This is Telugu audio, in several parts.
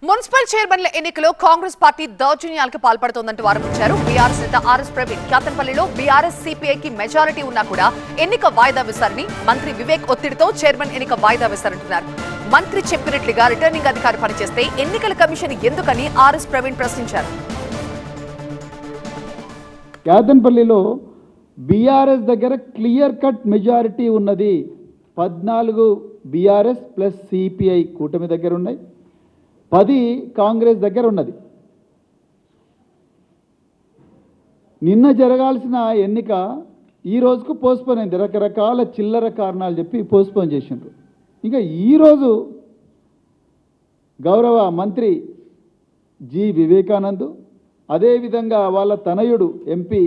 మున్సిపల్ చైర్మన్ల ఎన్నికలో కాంగ్రెస్ పార్టీ దౌర్జన్యాలకు పాల్పడుతోందంటూ ఆరోపించారు బీఆర్ఎస్ నేత ఆర్ఎస్ ప్రవీణ్. క్యాతన్పల్లిలో బీఆర్ఎస్ సిపిఐకి మెజారిటీ ఉన్నా కూడా ఎన్నిక వాయిదా వేశారని మంత్రి వివేక్ ఒత్తిడితో చైర్మన్ ఎన్నిక వాయిదా వేశారంటున్నారు. మంత్రి చెప్పినట్లుగా రిటర్నింగ్ అధికారి పనిచేస్తే ఎన్నికల కమిషన్ ఎందుకని ఆర్ఎస్ ప్రవీణ్ ప్రశ్నించారు. క్యాతన్పల్లిలో బీఆర్ఎస్ దగ్గర క్లియర్ కట్ మెజారిటీ ఉన్నది. 14 బీఆర్ఎస్ ప్లస్ సిపిఐ కూటమి దగ్గర ఉన్నాయి, 10 కాంగ్రెస్ దగ్గర ఉన్నది. నిన్న జరగాల్సిన ఎన్నిక ఈ రోజుకు పోస్ట్పోన్ అయింది. రకరకాల చిల్లర కారణాలు చెప్పి పోస్ట్పోన్ చేసిండ్రు. ఇంకా ఈరోజు గౌరవ మంత్రి జి వివేకానంద్, అదేవిధంగా వాళ్ళ తనయుడు ఎంపీ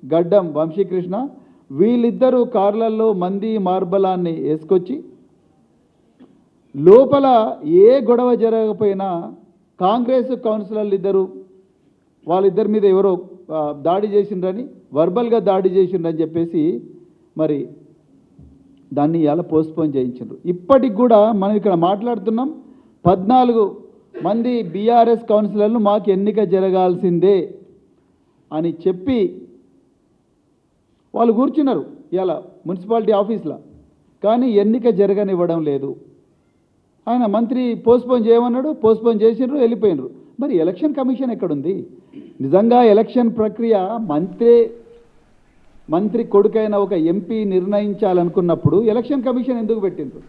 గడ్డం వంశీకృష్ణ, వీళ్ళిద్దరూ కార్లలో మంది మార్బలాన్ని వేసుకొచ్చి లోపల ఏ గొడవ జరగకపోయినా కాంగ్రెస్ కౌన్సిలర్లు వాళ్ళిద్దరి మీద ఎవరో దాడి చేసిండ్రని, వర్బల్గా దాడి చేసిండ్రని చెప్పేసి మరి దాన్ని ఇలా పోస్ట్పోన్ చేయించారు. ఇప్పటికి కూడా మనం ఇక్కడ మాట్లాడుతున్నాం, 14 మంది బీఆర్ఎస్ కౌన్సిలర్లు మాకు ఎన్నిక జరగాల్సిందే అని చెప్పి వాళ్ళు కూర్చున్నారు ఇలా మున్సిపాలిటీ ఆఫీస్లో. కానీ ఎన్నిక జరగనివ్వడం లేదు. ఆయన మంత్రి పోస్ట్పోన్ చేయమన్నాడు, పోస్ట్పోన్ చేసినారు, వెళ్ళిపోయినారు. మరి ఎలక్షన్ కమిషన్ ఎక్కడుంది? నిజంగా ఎలక్షన్ ప్రక్రియ మంత్రి కొడుకైన ఒక ఎంపీ నిర్ణయించాలనుకున్నప్పుడు ఎలక్షన్ కమిషన్ ఎందుకు పెట్టిండ్రు?